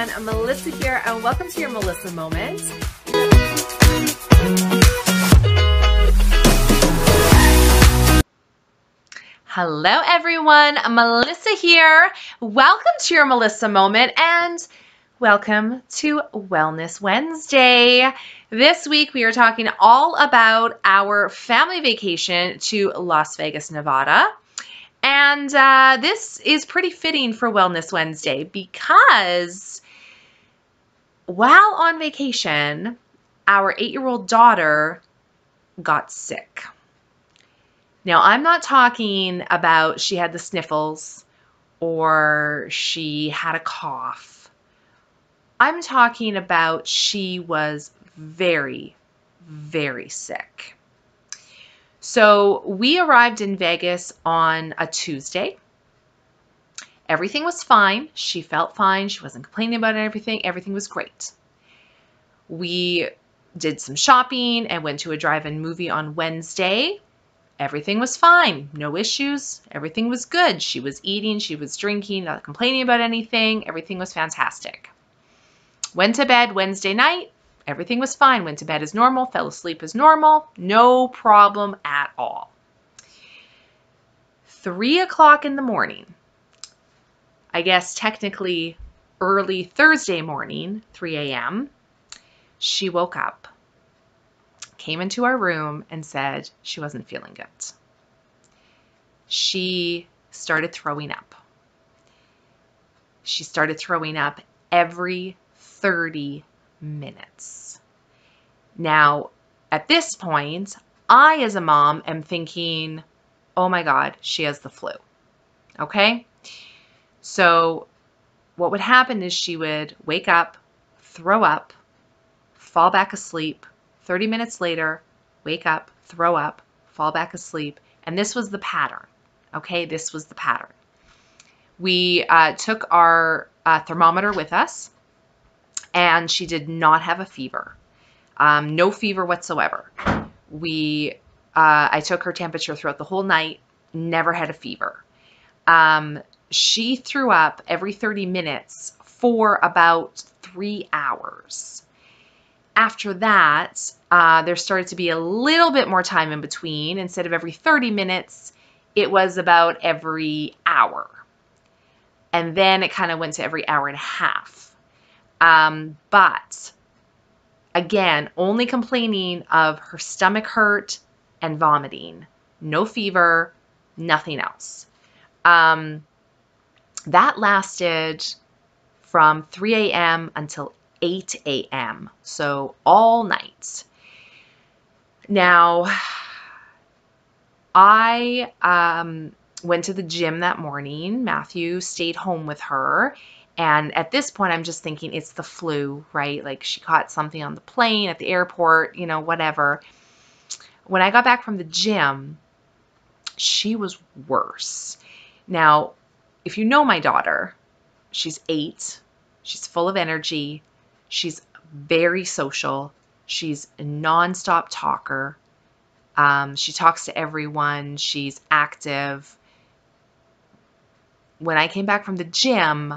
everyone, I'm Melissa here and welcome to your Melissa Moment. Hello everyone, Melissa here. Welcome to your Melissa Moment and welcome to Wellness Wednesday. This week we are talking all about our family vacation to Las Vegas, Nevada. And this is pretty fitting for Wellness Wednesday because while on vacation, our 8-year-old daughter got sick. Now, I'm not talking about she had the sniffles or she had a cough. I'm talking about she was very, very sick. So we arrived in Vegas on a Tuesday. Everything was fine. She felt fine. She wasn't complaining about everything. Everything was great. We did some shopping and went to a drive-in movie on Wednesday. Everything was fine. No issues. Everything was good. She was eating. She was drinking, not complaining about anything. Everything was fantastic. Went to bed Wednesday night. Everything was fine. Went to bed as normal. Fell asleep as normal. No problem at all. 3 o'clock in the morning. I guess technically early Thursday morning, 3 a.m., she woke up, came into our room and said she wasn't feeling good. She started throwing up. She started throwing up every 30 minutes. Now, at this point, I, as a mom, am thinking, oh my God, she has the flu. Okay? So what would happen is she would wake up, throw up, fall back asleep. 30 minutes later, wake up, throw up, fall back asleep. And this was the pattern. Okay? This was the pattern. We took our thermometer with us, and she did not have a fever. No fever whatsoever. I took her temperature throughout the whole night, never had a fever. She threw up every 30 minutes for about 3 hours. After that, there started to be a little bit more time in between. Instead of every 30 minutes, it was about every hour. And then it kind of went to every hour and a half. But again, only complaining of her stomach hurt and vomiting. No fever, nothing else. That lasted from 3 a.m. until 8 a.m. So all night. Now, I went to the gym that morning. Matthew stayed home with her. And at this point, I'm just thinking it's the flu, right? Like she caught something on the plane, at the airport, you know, whatever. When I got back from the gym, she was worse. Now, if you know my daughter, she's 8. She's full of energy. She's very social. She's a nonstop talker. She talks to everyone. She's active. When I came back from the gym,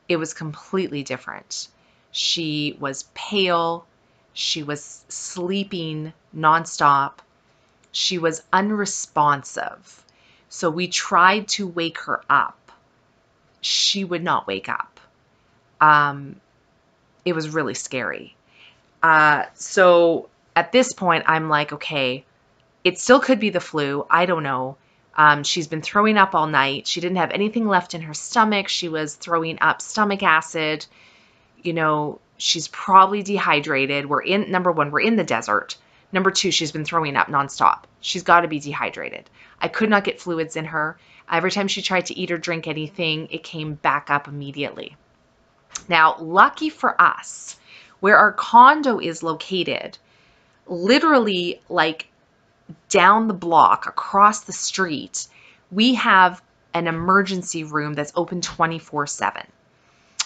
it was completely different. She was pale. She was sleeping nonstop. She was unresponsive. So we tried to wake her up. She would not wake up. It was really scary. So at this point, I'm like, okay, it still could be the flu. I don't know. She's been throwing up all night. She didn't have anything left in her stomach. She was throwing up stomach acid. You know, she's probably dehydrated. Number 1, we're in the desert. Number 2, she's been throwing up nonstop. She's got to be dehydrated. I could not get fluids in her. Every time she tried to eat or drink anything, it came back up immediately. Now, lucky for us, where our condo is located, literally like down the block, across the street, we have an emergency room that's open 24/7.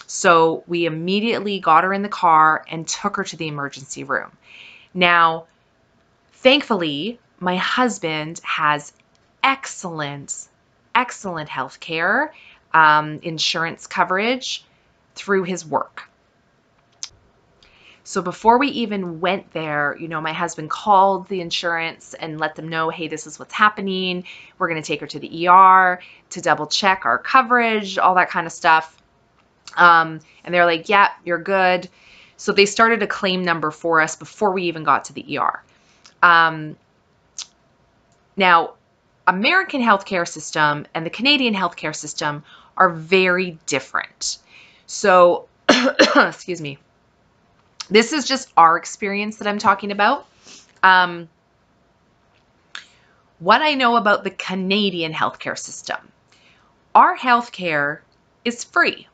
So we immediately got her in the car and took her to the emergency room. Now, thankfully, my husband has excellent health care, insurance coverage through his work. So before we even went there, my husband called the insurance and let them know, hey, this is what's happening. We're going to take her to the ER to double check our coverage, all that kind of stuff. And they're like, yeah, you're good. So they started a claim number for us before we even got to the ER. Now, American healthcare system and the Canadian healthcare system are very different. So, excuse me. This is just our experience that I'm talking about. What I know about the Canadian healthcare system. Our healthcare is free.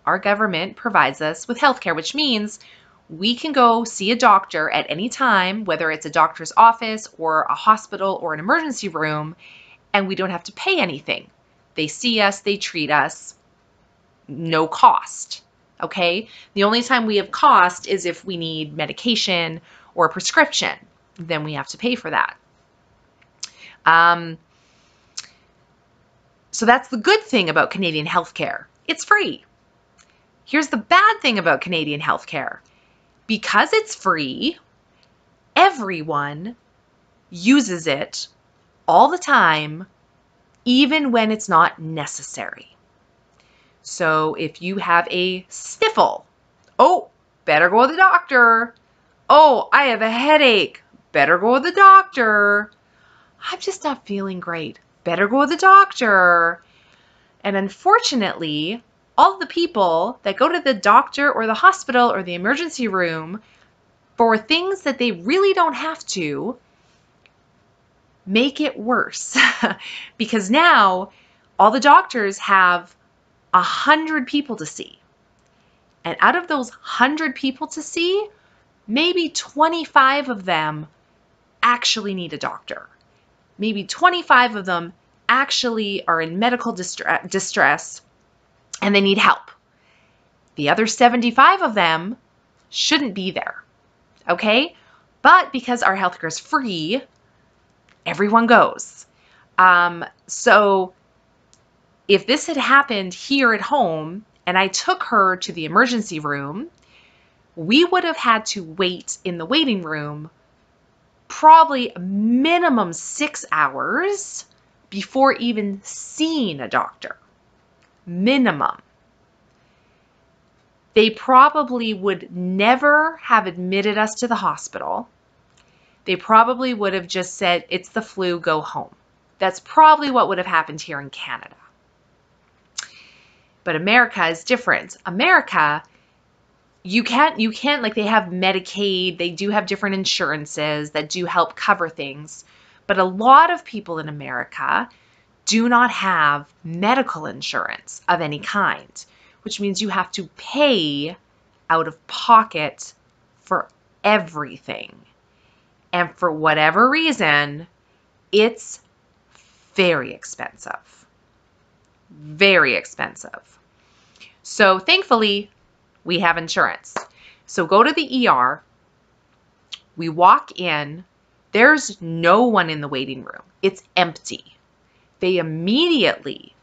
Our government provides us with healthcare, which means we can go see a doctor at any time, whether it's a doctor's office or a hospital or an emergency room, and we don't have to pay anything. They see us, they treat us, no cost. Okay? The only time we have cost is if we need medication or a prescription. Then we have to pay for that. So that's the good thing about Canadian healthcare. It's free. Here's the bad thing about Canadian healthcare. Because it's free, everyone uses it all the time, even when it's not necessary. So if you have a sniffle, oh, better go to the doctor. Oh, I have a headache. Better go to the doctor. I'm just not feeling great. Better go to the doctor. And unfortunately, all the people that go to the doctor or the hospital or the emergency room for things that they really don't have to make it worse. Because now all the doctors have 100 people to see. And out of those 100 people to see, maybe 25 of them actually need a doctor. Maybe 25 of them actually are in medical distress and they need help. The other 75 of them shouldn't be there. Okay? But because our healthcare is free, everyone goes. So if this had happened here at home and I took her to the emergency room, we would have had to wait in the waiting room probably minimum 6 hours before even seeing a doctor. Minimum. They probably would never have admitted us to the hospital. They probably would have just said, it's the flu, go home. That's probably what would have happened here in Canada. But America is different. America, you can't, like they have Medicaid, they do have different insurances that do help cover things. But a lot of people in America do not have medical insurance of any kind, which means you have to pay out of pocket for everything. And for whatever reason, it's very expensive. Very expensive. So thankfully, we have insurance. So go to the ER. We walk in. There's no one in the waiting room. It's empty. They immediately,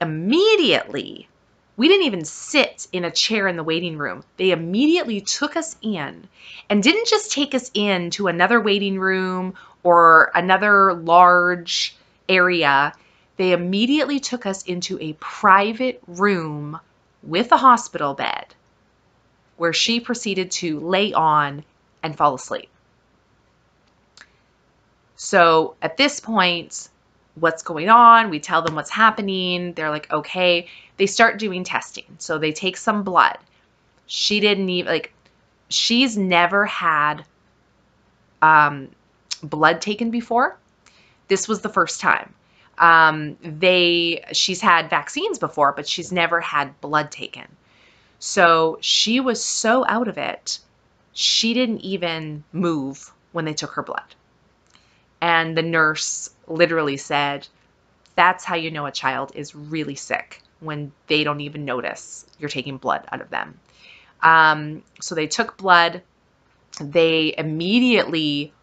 we didn't even sit in a chair in the waiting room. They immediately took us in and didn't just take us in to another waiting room or another large area. They immediately took us into a private room with a hospital bed where she proceeded to lay on and fall asleep. So at this point, what's going on? We tell them what's happening. They're like, okay. They start doing testing. So they take some blood. She didn't even, she's never had blood taken before. This was the first time. She's had vaccines before, but she's never had blood taken. So she was so out of it, she didn't even move when they took her blood. And the nurse literally said, that's how you know a child is really sick, when they don't even notice you're taking blood out of them. So they took blood. They immediately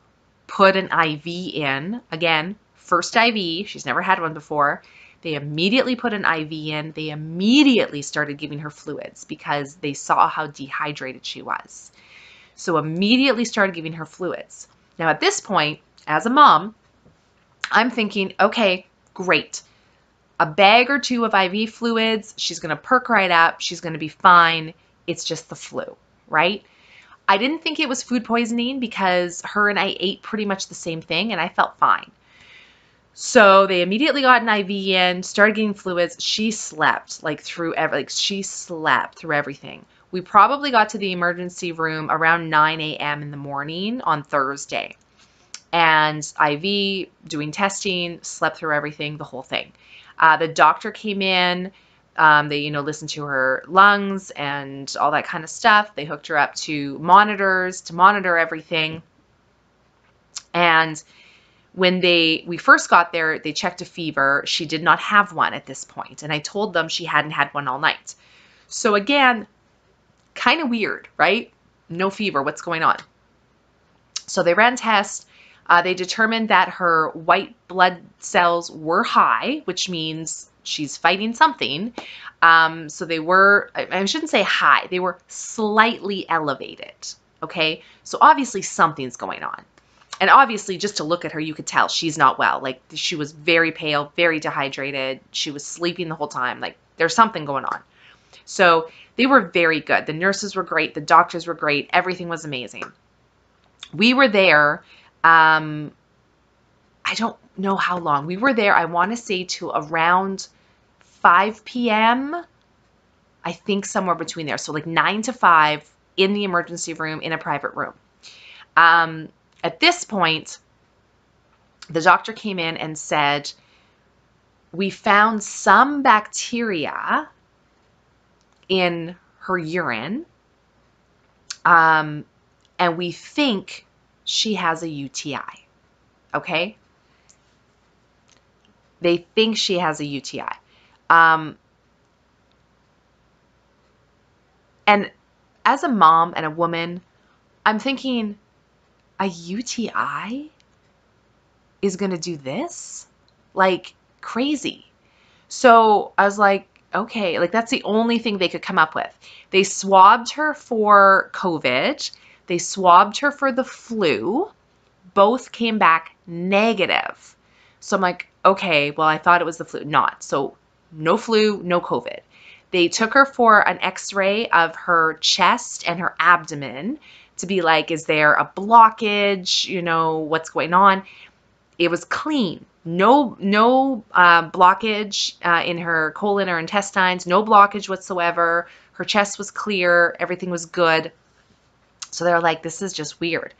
put an IV in. Again, first IV. She's never had one before. They immediately put an IV in. They immediately started giving her fluids because they saw how dehydrated she was. So immediately started giving her fluids. Now at this point, as a mom, I'm thinking, okay, great. A bag or two of IV fluids, she's going to perk right up. She's going to be fine. It's just the flu, right? I didn't think it was food poisoning because her and I ate pretty much the same thing and I felt fine. So they immediately got an IV in, started getting fluids. She slept she slept through everything. We probably got to the emergency room around 9 a.m. in the morning on Thursday. And IV, doing testing, slept through everything, the whole thing. The doctor came in. They, listened to her lungs and all that kind of stuff. They hooked her up to monitors to monitor everything. And when we first got there, they checked a fever. She did not have one at this point. And I told them she hadn't had one all night. So again, kind of weird, right? No fever. What's going on? So they ran tests. They determined that her white blood cells were high, which means she's fighting something. So they were, I shouldn't say high, they were slightly elevated. Okay. So obviously something's going on. And obviously, just to look at her, you could tell she's not well. Like, she was very pale, very dehydrated. She was sleeping the whole time. Like, there's something going on. So they were very good. The nurses were great. The doctors were great. Everything was amazing. We were there, I don't know how long. We were there, I want to say, to around 5 p.m. I think somewhere between there. So like 9 to 5 in the emergency room in a private room. At this point, the doctor came in and said, we found some bacteria in her urine, and we think she has a UTI. Okay? They think she has a UTI. And as a mom and a woman, I'm thinking, a UTI is going to do this? Like, crazy. So I was like, okay, like that's the only thing they could come up with. They swabbed her for COVID. They swabbed her for the flu. Both came back negative. So I'm like, okay, well, I thought it was the flu. Not. So no flu, no COVID. They took her for an x-ray of her chest and her abdomen to be like, is there a blockage? What's going on? It was clean. No blockage in her colon or intestines. No blockage whatsoever. Her chest was clear. Everything was good. So they're like, this is just weird.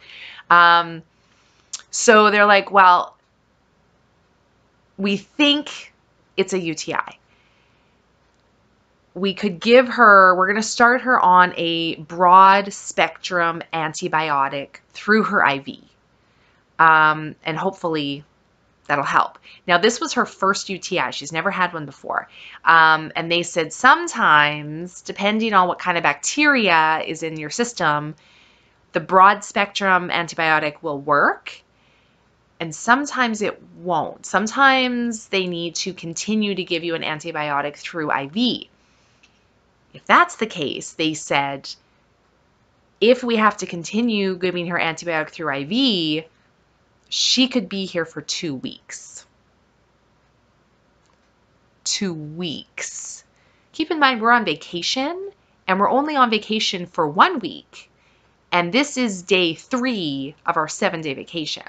So they're like, well, we think it's a UTI. We're going to start her on a broad spectrum antibiotic through her IV. And hopefully that'll help. Now, this was her first UTI. She's never had one before. And they said sometimes, depending on what kind of bacteria is in your system, the broad spectrum antibiotic will work. And sometimes it won't. Sometimes they need to continue to give you an antibiotic through IV. If that's the case, they said, if we have to continue giving her antibiotic through IV, she could be here for 2 weeks. 2 weeks. Keep in mind, we're on vacation, and we're only on vacation for 1 week. And this is day 3 of our 7-day vacation.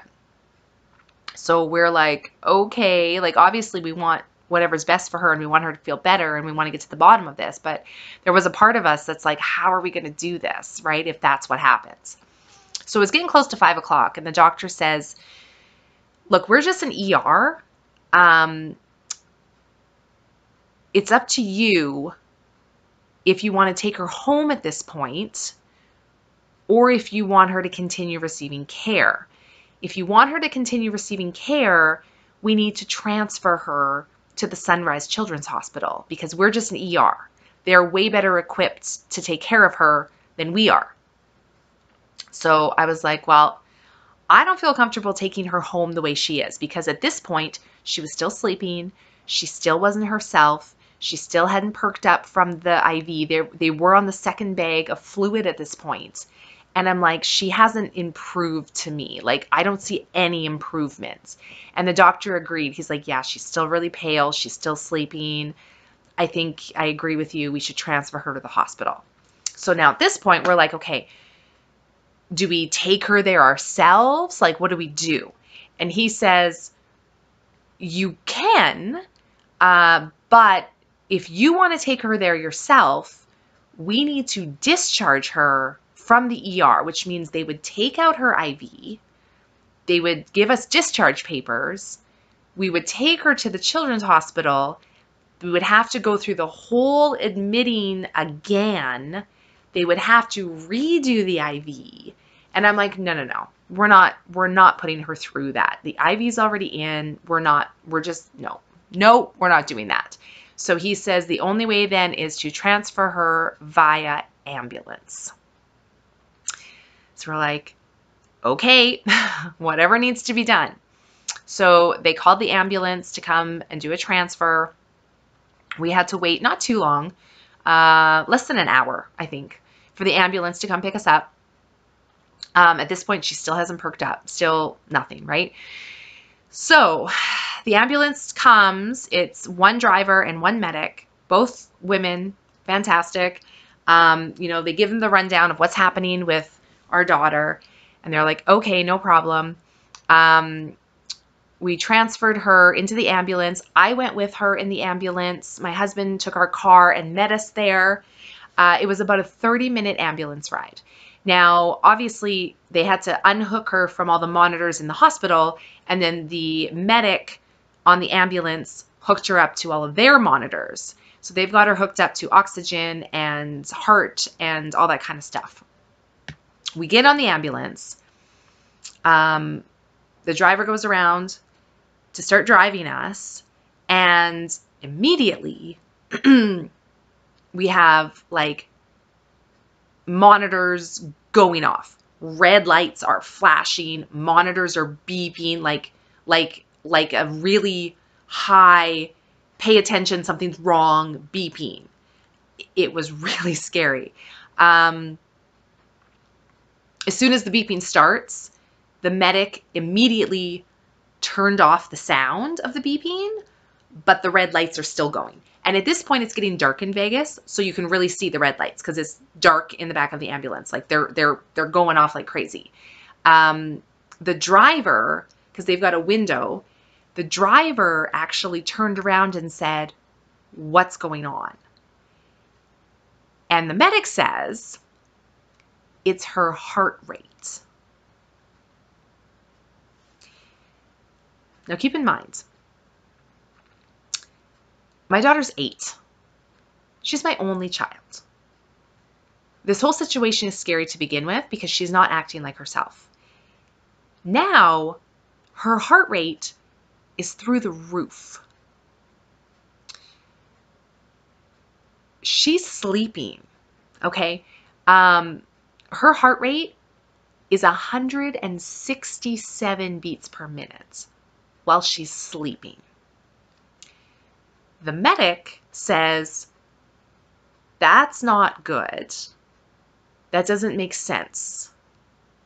So we're like, okay, like obviously we want whatever's best for her and we want her to feel better and we want to get to the bottom of this. But there was a part of us that's like, how are we going to do this, right? If that's what happens. So it's getting close to 5 o'clock and the doctor says, look, we're just an ER. It's up to you if you want to take her home at this point or if you want her to continue receiving care. If you want her to continue receiving care, we need to transfer her to the Sunrise Children's Hospital because we're just an ER. They're way better equipped to take care of her than we are. So I was like, well, I don't feel comfortable taking her home the way she is because at this point, she was still sleeping. She still wasn't herself. She still hadn't perked up from the IV. They were on the second bag of fluid at this point. And I'm like, she hasn't improved to me. Like, I don't see any improvements. And the doctor agreed. He's like, yeah, she's still really pale. She's still sleeping. I think I agree with you. We should transfer her to the hospital. So now at this point, we're like, okay, do we take her there ourselves? Like, what do we do? And he says, you can, but if you want to take her there yourself, we need to discharge her from the ER, which means they would take out her IV. They would give us discharge papers. We would take her to the children's hospital. We would have to go through the whole admitting again. They would have to redo the IV. And I'm like, no. We're not putting her through that. The IV's already in. We're not doing that. So he says the only way then is to transfer her via ambulance. So we're like, okay, whatever needs to be done. So they called the ambulance to come and do a transfer. We had to wait not too long, less than an hour, I think, for the ambulance to come pick us up. At this point, she still hasn't perked up, still nothing, right? So the ambulance comes, it's one driver and one medic, both women, fantastic. They give them the rundown of what's happening with our daughter, and they're like, okay, no problem. We transferred her into the ambulance. I went with her in the ambulance. My husband took our car and met us there. It was about a 30-minute ambulance ride. Now, obviously, they had to unhook her from all the monitors in the hospital, and then the medic on the ambulance hooked her up to all of their monitors. So they've got her hooked up to oxygen and heart and all that kind of stuff. We get on the ambulance. The driver goes around to start driving us, and immediately we have like monitors going off. Red lights are flashing, monitors are beeping like a really high, pay attention, something's wrong, beeping. It was really scary. As soon as the beeping starts, the medic immediately turned off the sound of the beeping, but the red lights are still going. And at this point, it's getting dark in Vegas, so you can really see the red lights because it's dark in the back of the ambulance. Like they're going off like crazy. The driver, because they've got a window, the driver actually turned around and said, "What's going on?" And the medic says, "It's her heart rate." Now keep in mind, my daughter's 8. She's my only child. This whole situation is scary to begin with because she's not acting like herself. Now, her heart rate is through the roof. She's sleeping, okay? Her heart rate is 167 beats per minute while she's sleeping. The medic says, that's not good. That doesn't make sense.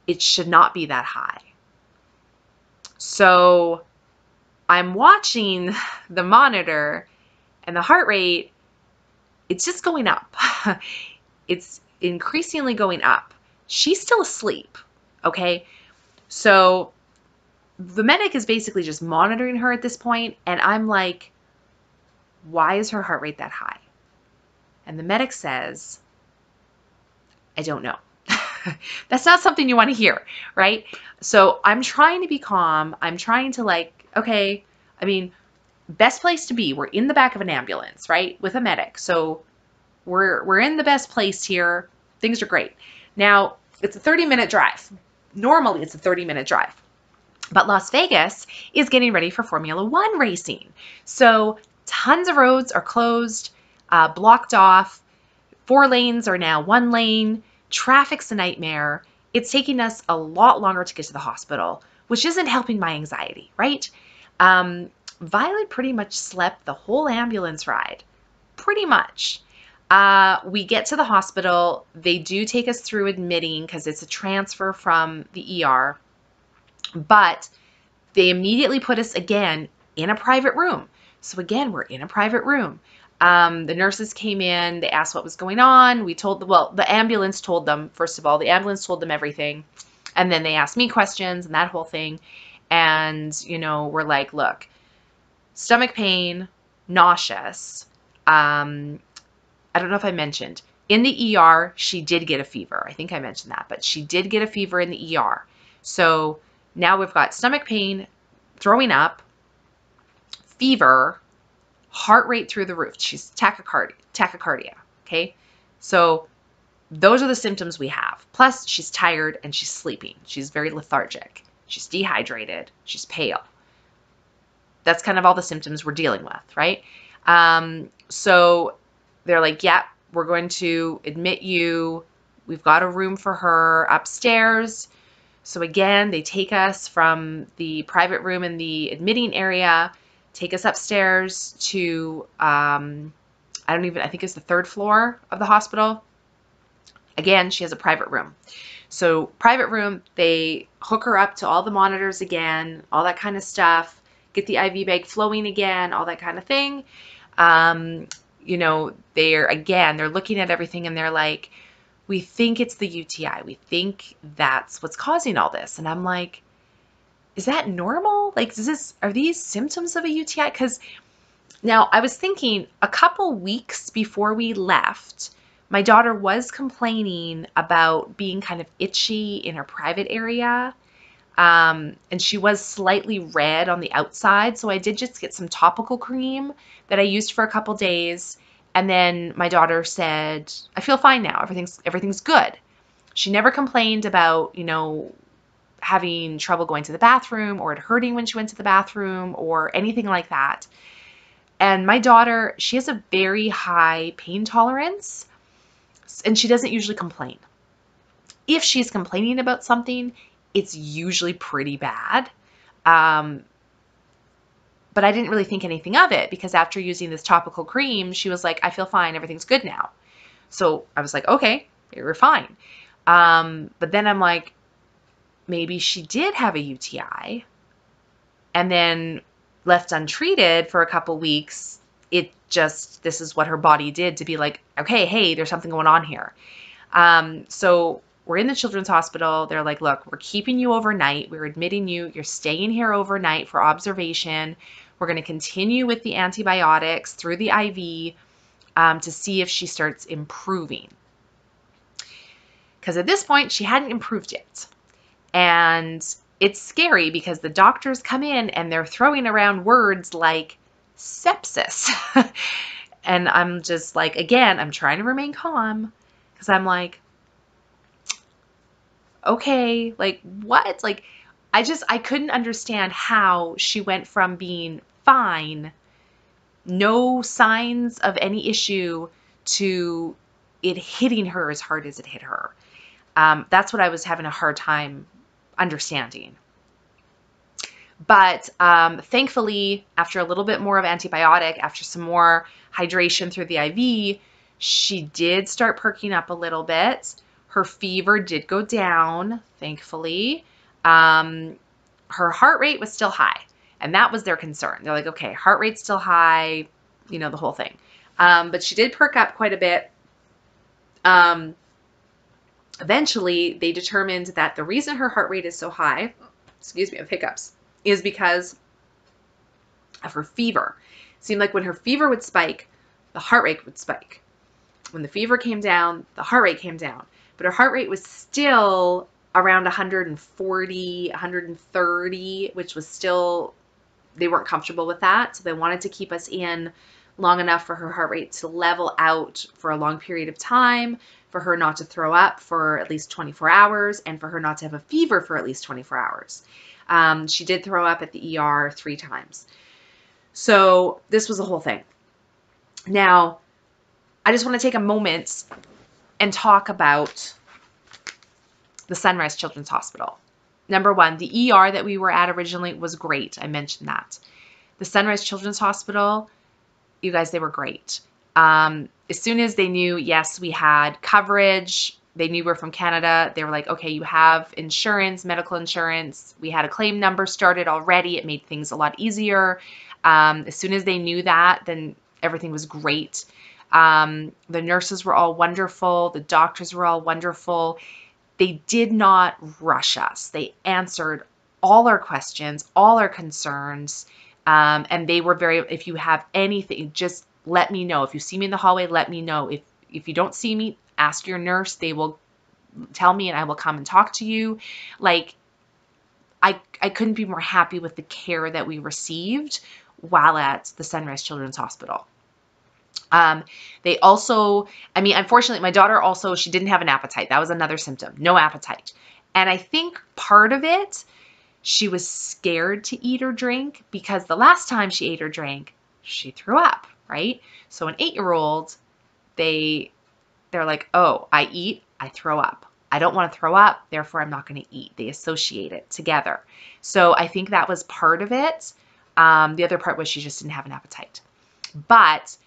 It should not be that high. So I'm watching the monitor and the heart rate, it's just going up. It's increasingly going up. She's still asleep, okay? So the medic is basically just monitoring her at this point, and I'm like, why is her heart rate that high? And the medic says, I don't know. That's not something you want to hear, right? So I'm trying to be calm. I'm trying to okay, I mean, best place to be. We're in the back of an ambulance, right? With a medic. So we're in the best place here. Things are great. Now, it's a 30-minute drive. Normally, it's a 30-minute drive. But Las Vegas is getting ready for Formula One racing. So tons of roads are closed, blocked off. 4 lanes are now 1 lane. Traffic's a nightmare. It's taking us a lot longer to get to the hospital, which isn't helping my anxiety, right? Violet pretty much slept the whole ambulance ride. Pretty much. We get to the hospital. They do take us through admitting because it's a transfer from the ER, but they immediately put us again in a private room. So again, we're in a private room. The nurses came in, they asked what was going on. We told them, well, the ambulance told them, first of all, the ambulance told them everything. And then they asked me questions and that whole thing. And, we're like, look, stomach pain, nauseous. I don't know if I mentioned, in the ER, she did get a fever. I think I mentioned that, but she did get a fever in the ER. So now we've got stomach pain, throwing up, fever, heart rate through the roof. She's tachycardia. Okay. So those are the symptoms we have. Plus she's tired and she's sleeping. She's very lethargic. She's dehydrated. She's pale. That's kind of all the symptoms we're dealing with, right? So they're like, yeah, we're going to admit you. We've got a room for her upstairs. So again, they take us from the private room in the admitting area, take us upstairs to, I think it's the 3rd floor of the hospital. Again, she has a private room. So private room, they hook her up to all the monitors again, all that kind of stuff, get the IV bag flowing again, all that kind of thing. They're looking at everything and they're like, we think it's the UTI. We think that's what's causing all this. And I'm like, is that normal? Like, are these symptoms of a UTI? Because now I was thinking a couple weeks before we left, my daughter was complaining about being kind of itchy in her private area. And she was slightly red on the outside. So I did just get some topical cream that I used for a couple days. And then my daughter said, I feel fine now. Everything's good. She never complained about, having trouble going to the bathroom or it hurting when she went to the bathroom or anything like that. And my daughter, she has a very high pain tolerance and she doesn't usually complain. If she's complaining about something, it's usually pretty bad. But I didn't really think anything of it because after using this topical cream, she was like, I feel fine. Everything's good now. So I was like, okay, you're fine. But then I'm like, maybe she did have a UTI and then left untreated for a couple weeks. This is what her body did to be like, okay, hey, there's something going on here. So we're in the children's hospital. They're like, look, we're keeping you overnight. We're admitting you. You're staying here overnight for observation. We're going to continue with the antibiotics through the IV to see if she starts improving. Because at this point, she hadn't improved yet. And it's scary because the doctors come in and they're throwing around words like sepsis. And I'm just like, again, I'm trying to remain calm because I'm like, okay, like what? Like, I couldn't understand how she went from being fine, no signs of any issue, to it hitting her as hard as it hit her. That's what I was having a hard time understanding. But thankfully, after a little bit more of antibiotic, after some more hydration through the IV, she did start perking up a little bit. Her fever did go down, thankfully. Her heart rate was still high, and that was their concern. They're like, okay, heart rate's still high, the whole thing. But she did perk up quite a bit. Eventually, they determined that the reason her heart rate is so high, excuse me, of hiccups, is because of her fever. It seemed like when her fever would spike, the heart rate would spike. When the fever came down, the heart rate came down. But her heart rate was still around 140, 130, which was still, they weren't comfortable with that. So they wanted to keep us in long enough for her heart rate to level out for a long period of time, for her not to throw up for at least 24 hours, and for her not to have a fever for at least 24 hours. She did throw up at the ER 3 times. So this was a whole thing. Now, I just want to take a moment and talk about the Sunrise Children's Hospital. Number one, the ER that we were at originally was great. I mentioned that. The Sunrise Children's Hospital, you guys, they were great. as soon as they knew, yes, we had coverage, they knew we're from Canada, they were like, okay, you have insurance, medical insurance. We had a claim number started already. It made things a lot easier. As soon as they knew that, then everything was great. The nurses were all wonderful. The doctors were all wonderful. They did not rush us. They answered all our questions, all our concerns. And they were very, if you have anything, just let me know. If you see me in the hallway, let me know. If you don't see me, ask your nurse. They will tell me and I will come and talk to you. Like, I couldn't be more happy with the care that we received while at the Sunrise Children's Hospital. They also, I mean, unfortunately, my daughter also, she didn't have an appetite. That was another symptom, no appetite. And I think part of it, she was scared to eat or drink because the last time she ate or drank, she threw up, right? So an 8-year-old, they're like, oh, I eat, I throw up. I don't want to throw up, therefore I'm not going to eat. They associate it together. So I think that was part of it. The other part was she just didn't have an appetite. But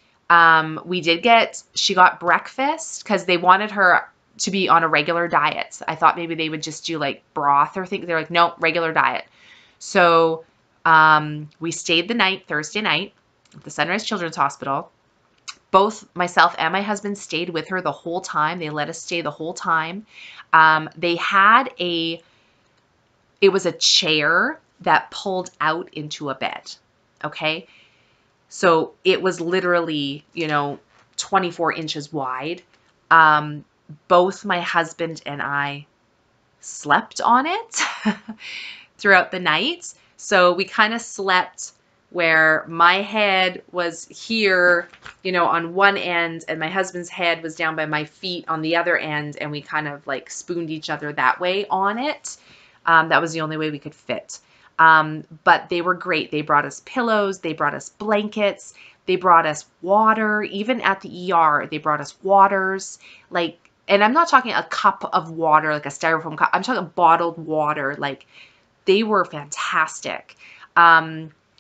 she got breakfast because they wanted her to be on a regular diet. I thought maybe they would just do like broth or things. They're like, no, regular diet. So we stayed the night, Thursday night, at the Sunrise Children's Hospital. Both myself and my husband stayed with her the whole time. They let us stay the whole time. It was a chair that pulled out into a bed. Okay. So it was literally, 24 inches wide. Both my husband and I slept on it throughout the night. So we kind of slept where my head was here, on one end, and my husband's head was down by my feet on the other end, and we kind of like spooned each other that way on it. That was the only way we could fit. But they were great. They brought us pillows, they brought us blankets, they brought us water. Even at the ER, they brought us waters. And I'm not talking a cup of water, like a styrofoam cup. I'm talking bottled water. Like, they were fantastic.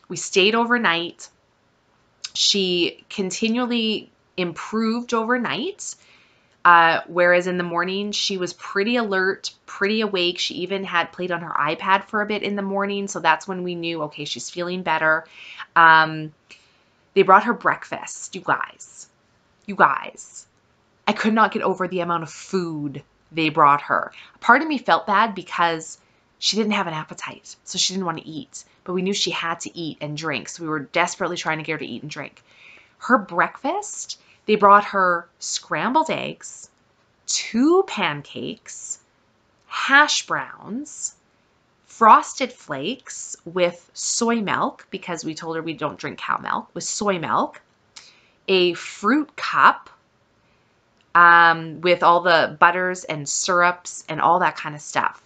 We stayed overnight. She continually improved overnight. Whereas in the morning, she was pretty alert, pretty awake. She even had played on her iPad for a bit in the morning. So that's when we knew, okay, she's feeling better. They brought her breakfast, you guys. I could not get over the amount of food they brought her. Part of me felt bad because she didn't have an appetite, so she didn't want to eat. But we knew she had to eat and drink, so we were desperately trying to get her to eat and drink. Her breakfast, they brought her scrambled eggs, 2 pancakes, hash browns, frosted flakes with soy milk, because we told her we don't drink cow milk, with soy milk, a fruit cup with all the butters and syrups and all that kind of stuff.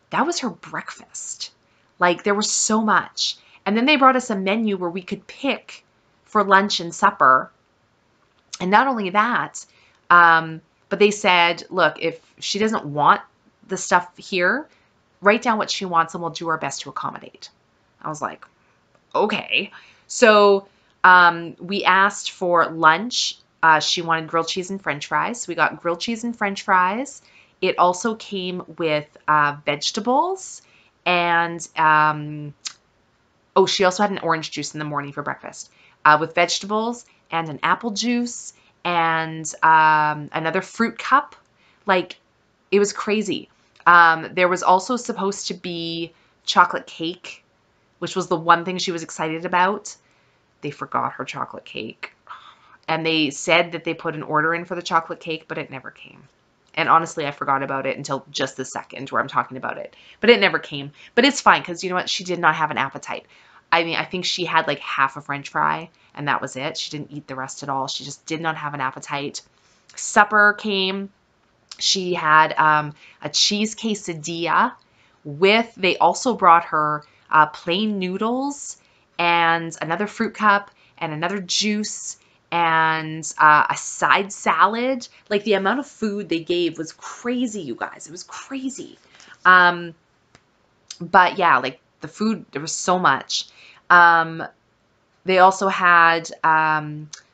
That was her breakfast. Like, there was so much. And then they brought us a menu where we could pick for lunch and supper. And not only that, but they said, look, if she doesn't want the stuff here, write down what she wants and we'll do our best to accommodate. I was like, okay. So we asked for lunch. She wanted grilled cheese and French fries. So we got grilled cheese and French fries. It also came with vegetables and, she also had an orange juice in the morning for breakfast with vegetables and an apple juice and another fruit cup. Like, it was crazy. There was also supposed to be chocolate cake, which was the one thing she was excited about. They forgot her chocolate cake. And they said that they put an order in for the chocolate cake, but it never came. And honestly, I forgot about it until just the second where I'm talking about it. But it never came. But it's fine because you know what? She did not have an appetite. I mean, I think she had like half a French fry and that was it. She didn't eat the rest at all. She just did not have an appetite. Supper came. She had a cheese quesadilla they also brought her plain noodles and another fruit cup and another juice and a side salad. Like, the amount of food they gave was crazy, you guys. It was crazy. But yeah, like the food, there was so much. They also had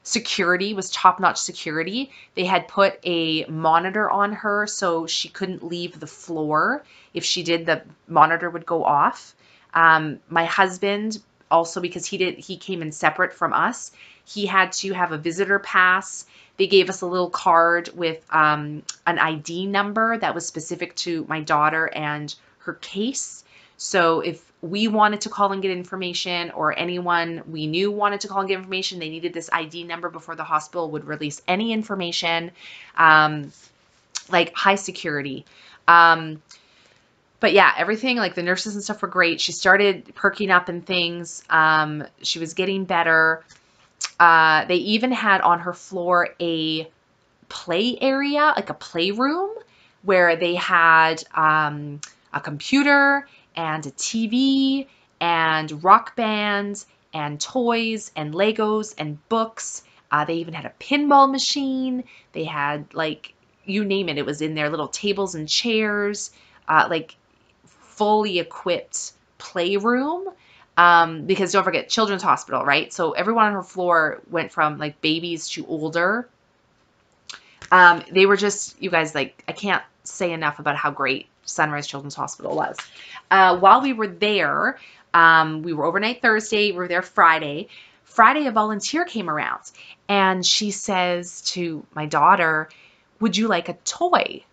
Security was top-notch security. They had put a monitor on her so she couldn't leave the floor. If she did, the monitor would go off. My husband, also because he came in separate from us, he had to have a visitor pass. They gave us a little card with an ID number that was specific to my daughter and her case. So if we wanted to call and get information, or anyone we knew wanted to call and get information, they needed this ID number before the hospital would release any information, like high security. But yeah, everything, like the nurses and stuff were great. She started perking up and things. She was getting better. They even had on her floor a play area, like a playroom, where they had a computer and a TV and rock bands and toys and Legos and books. They even had a pinball machine. They had, like, you name it, it was in there, little tables and chairs, like fully equipped playroom. Because don't forget, children's hospital, right? So everyone on her floor went from like babies to older. They were just, you guys, like, I can't say enough about how great Sunrise Children's Hospital was. While we were there, we were overnight Thursday, we were there Friday. Friday, a volunteer came around and she says to my daughter, would you like a toy?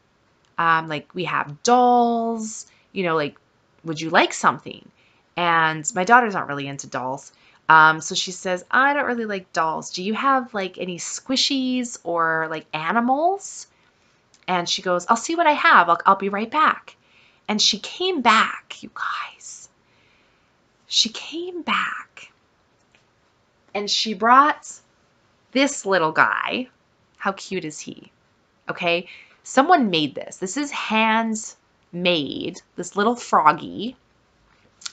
Like, we have dolls, you know, like, would you like something? And my daughter's not really into dolls. So she says, I don't really like dolls. Do you have like any squishies or like animals? And she goes, I'll see what I have. I'll be right back. And she came back, you guys. She came back and she brought this little guy. How cute is he? Okay. Someone made this. This is handmade, this little froggy.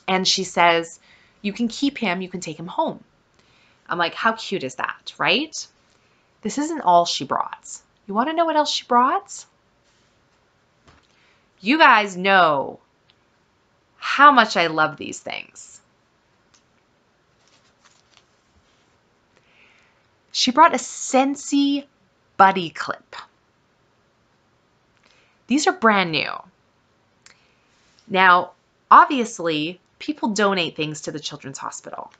And she says, you can keep him, you can take him home. I'm like, how cute is that, right? This isn't all she brought. You want to know what else she brought? You guys know how much I love these things. She brought a Scentsy Buddy Clip. These are brand new. Now, obviously, people donate things to the Children's Hospital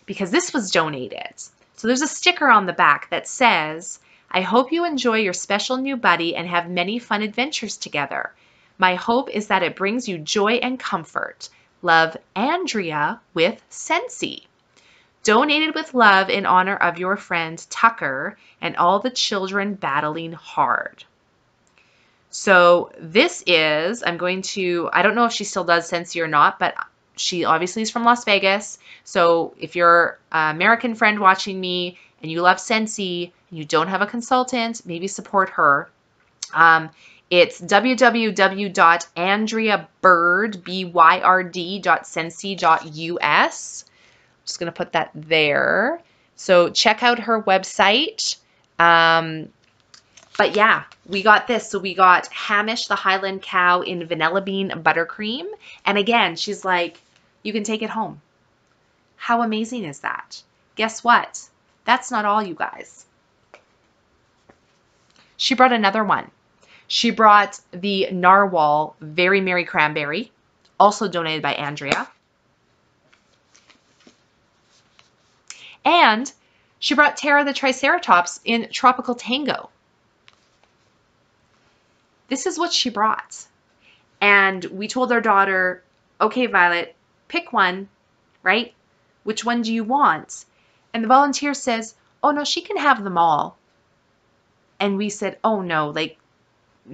because this was donated. So there's a sticker on the back that says, I hope you enjoy your special new buddy and have many fun adventures together. My hope is that it brings you joy and comfort. Love, Andrea with Scentsy. Donated with love in honor of your friend Tucker and all the children battling hard. So this is, I don't know if she still does Scentsy or not, but she obviously is from Las Vegas. So if you're an American friend watching me and you love Scentsy and you don't have a consultant, maybe support her. It's www.andreabyrd.scentsy.us. I'm just going to put that there. So check out her website. But yeah, we got this. So we got Hamish the Highland Cow in vanilla bean buttercream. And again, she's like, you can take it home. How amazing is that? Guess what? That's not all, you guys. She brought another one. She brought the Narwhal Very Merry Cranberry, also donated by Andrea. And she brought Tara the Triceratops in Tropical Tango. This is what she brought. And we told our daughter, okay, Violet, pick one, right? Which one do you want? And the volunteer says, oh, no, she can have them all. And we said, oh, no, like,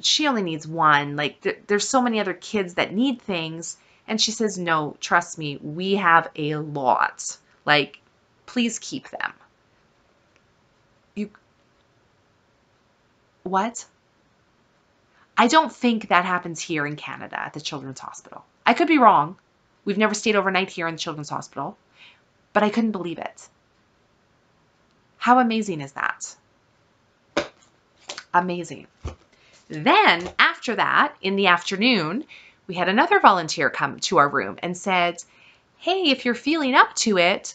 she only needs one. Like, there's so many other kids that need things. And she says, no, trust me, we have a lot. Like, please keep them. What? I don't think that happens here in Canada at the Children's Hospital. I could be wrong. We've never stayed overnight here in the Children's Hospital, but I couldn't believe it. How amazing is that? Amazing. Then after that, in the afternoon, we had another volunteer come to our room and said, hey, if you're feeling up to it,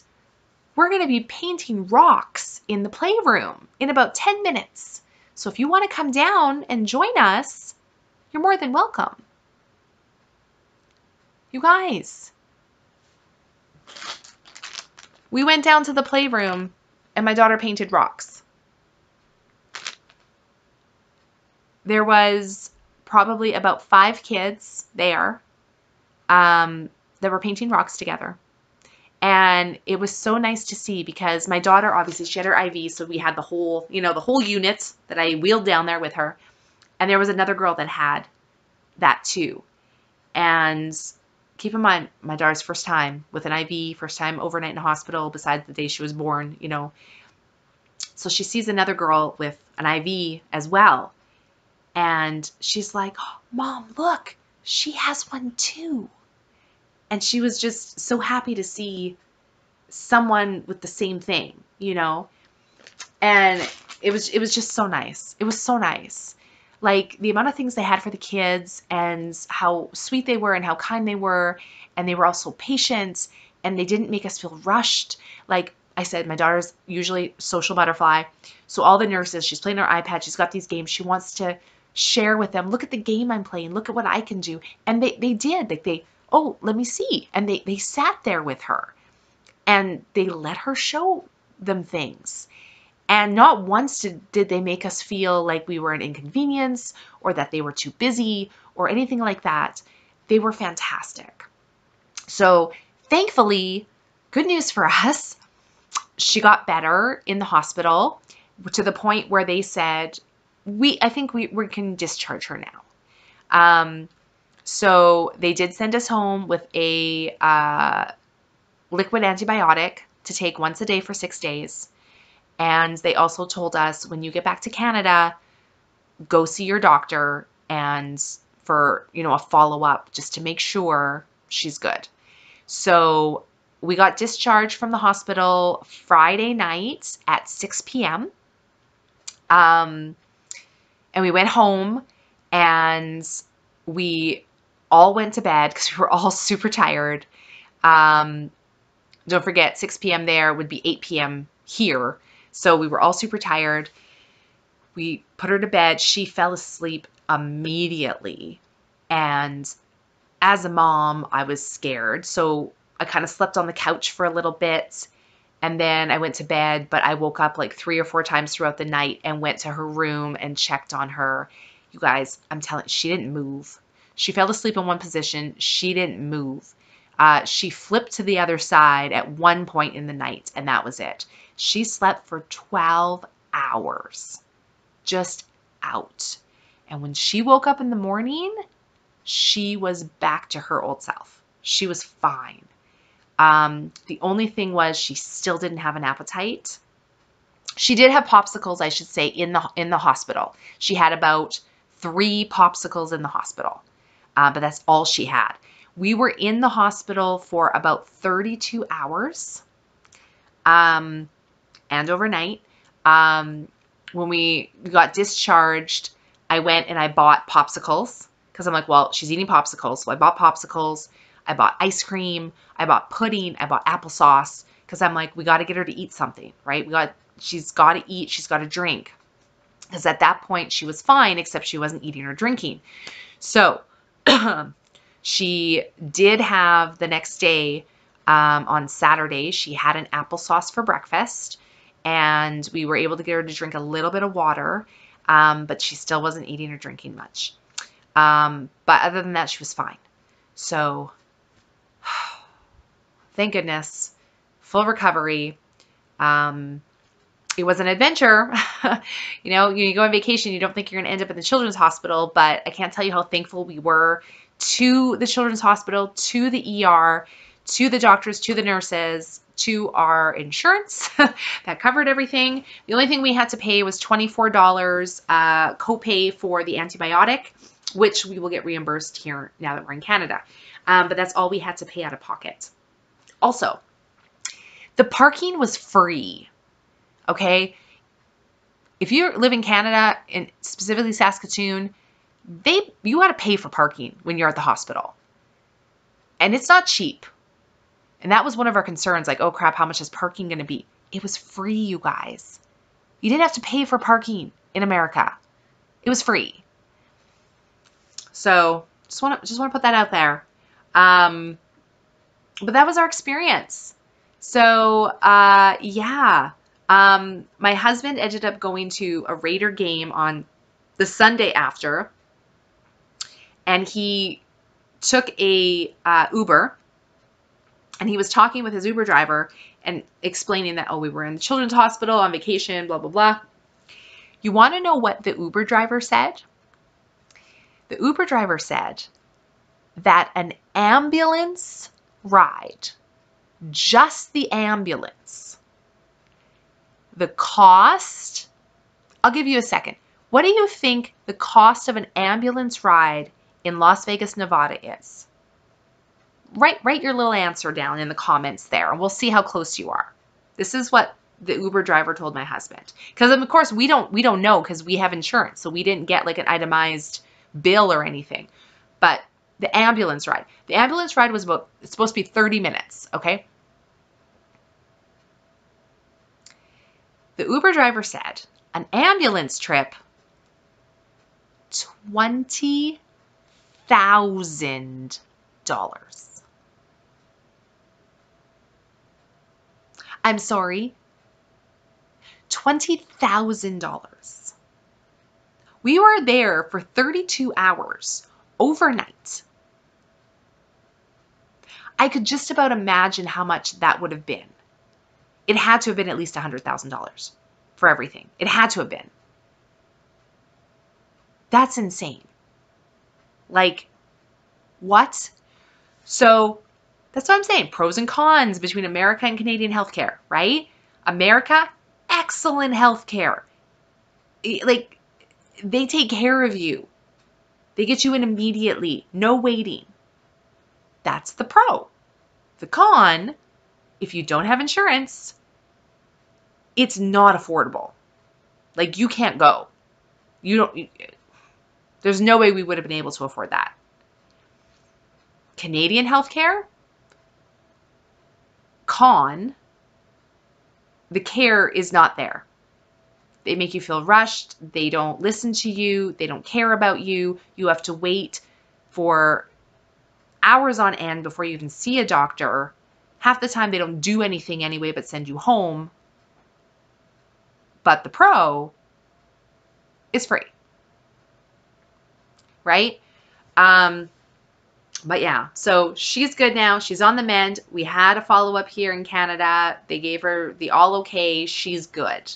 we're going to be painting rocks in the playroom in about 10 minutes. So if you want to come down and join us, you're more than welcome. You guys, we went down to the playroom and my daughter painted rocks. There was probably about 5 kids there that were painting rocks together. And it was so nice to see because my daughter, obviously, she had her IV, so we had the whole, the whole unit that I wheeled down there with her. And there was another girl that had that too. And keep in mind, my daughter's first time with an IV, first time overnight in a hospital besides the day she was born, So she sees another girl with an IV as well. And she's like, oh, Mom, look, she has one too. And she was just so happy to see someone with the same thing, And it was just so nice. It was so nice. Like the amount of things they had for the kids and how sweet they were and how kind they were. And they were also patient and they didn't make us feel rushed. Like I said, my daughter's usually social butterfly. So all the nurses, she's playing her iPad. She's got these games. She wants to share with them. Look at the game I'm playing. Look at what I can do. And they did. Like oh, let me see. And they sat there with her and they let her show them things. And not once did they make us feel like we were an inconvenience or that they were too busy or anything like that. They were fantastic. So thankfully, good news for us, she got better in the hospital to the point where they said, I think we can discharge her now. So they did send us home with a liquid antibiotic to take once a day for 6 days. And they also told us when you get back to Canada, go see your doctor and for, a follow-up just to make sure she's good. So we got discharged from the hospital Friday night at 6 p.m. And we went home and we all went to bed because we were all super tired. Don't forget, 6 p.m. there would be 8 p.m. here. So we were all super tired. We put her to bed. She fell asleep immediately. And as a mom, I was scared. So I kind of slept on the couch for a little bit. And then I went to bed, but I woke up like 3 or 4 times throughout the night and went to her room and checked on her. You guys, I'm telling you, she didn't move. She fell asleep in one position. She didn't move. She flipped to the other side at one point in the night, and that was it. She slept for 12 hours, just out. And when she woke up in the morning, she was back to her old self. She was fine. The only thing was she still didn't have an appetite. She did have popsicles, I should say, in the hospital. She had about 3 popsicles in the hospital, but that's all she had. We were in the hospital for about 32 hours and overnight. When we got discharged, I went and I bought popsicles because I'm like, well, she's eating popsicles. So I bought popsicles. I bought ice cream. I bought pudding. I bought applesauce because I'm like, we got to get her to eat something, right? She's got to eat. She's got to drink. Because at that point, she was fine, except she wasn't eating or drinking. So she did have the next day, on Saturday, she had an applesauce for breakfast. And we were able to get her to drink a little bit of water, but she still wasn't eating or drinking much. But other than that, she was fine. So thank goodness, full recovery. It was an adventure. You go on vacation, you don't think you're going to end up in the children's hospital, but I can't tell you how thankful we were to the children's hospital, to the ER, to the doctors, to the nurses, to our insurance that covered everything. The only thing we had to pay was $24 copay for the antibiotic, which we will get reimbursed here now that we're in Canada. But that's all we had to pay out of pocket. Also, the parking was free. Okay? If you live in Canada, and specifically Saskatoon, you got to pay for parking when you're at the hospital. And it's not cheap. And that was one of our concerns, like, oh crap, how much is parking going to be? It was free, you guys. You didn't have to pay for parking in America. It was free. So just want to put that out there. But that was our experience. So yeah. My husband ended up going to a Raider game on the Sunday after, and he took a Uber, and he was talking with his Uber driver and explaining that, oh, we were in the children's hospital on vacation, blah, blah, blah. You want to know what the Uber driver said? The Uber driver said that an ambulance ride, just the ambulance, the cost, I'll give you a second. What do you think the cost of an ambulance ride in Las Vegas, Nevada is? Write your little answer down in the comments there, and we'll see how close you are. This is what the Uber driver told my husband. Because of course we don't know, because we have insurance, so we didn't get like an itemized bill or anything. But the ambulance ride was it's supposed to be 30 minutes, okay? The Uber driver said an ambulance trip, $20,000. I'm sorry, $20,000. We were there for 32 hours overnight. I could just about imagine how much that would have been. It had to have been at least $100,000 for everything. It had to have been. That's insane. Like, what? So that's what I'm saying. Pros and cons between America and Canadian healthcare, right? America, excellent healthcare. Like, they take care of you. They get you in immediately. No waiting. That's the pro. The con, if you don't have insurance, it's not affordable. Like, you can't go. There's no way we would have been able to afford that. Canadian healthcare, con, the care is not there. They make you feel rushed. They don't listen to you. They don't care about you. You have to wait for hours on end before you even see a doctor. Half the time they don't do anything anyway but send you home. But the pro is free. Right? But yeah, so she's good now. She's on the mend. We had a follow-up here in Canada. They gave her the all okay. She's good,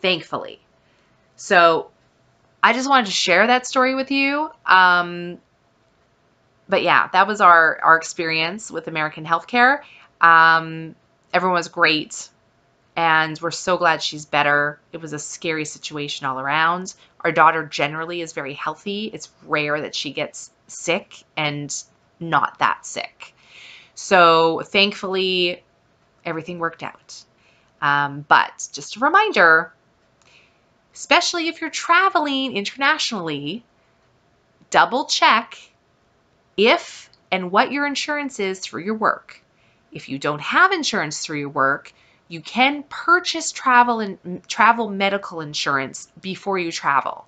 thankfully. So I just wanted to share that story with you. But yeah, that was our experience with American healthcare. Everyone was great, and we're so glad she's better. It was a scary situation all around. Our daughter generally is very healthy. It's rare that she gets sick and not that sick. So thankfully, everything worked out. But just a reminder, especially if you're traveling internationally, double check if and what your insurance is through your work. If you don't have insurance through your work, you can purchase travel medical insurance before you travel.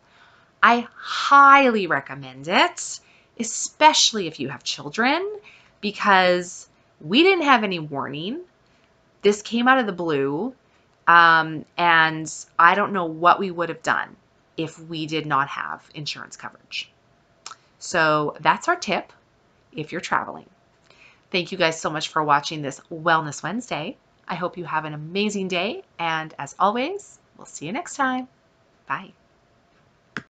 I highly recommend it, especially if you have children, because we didn't have any warning. This came out of the blue, and I don't know what we would have done if we did not have insurance coverage. So that's our tip if you're traveling. Thank you guys so much for watching this Wellness Wednesday. I hope you have an amazing day, and as always, we'll see you next time. Bye.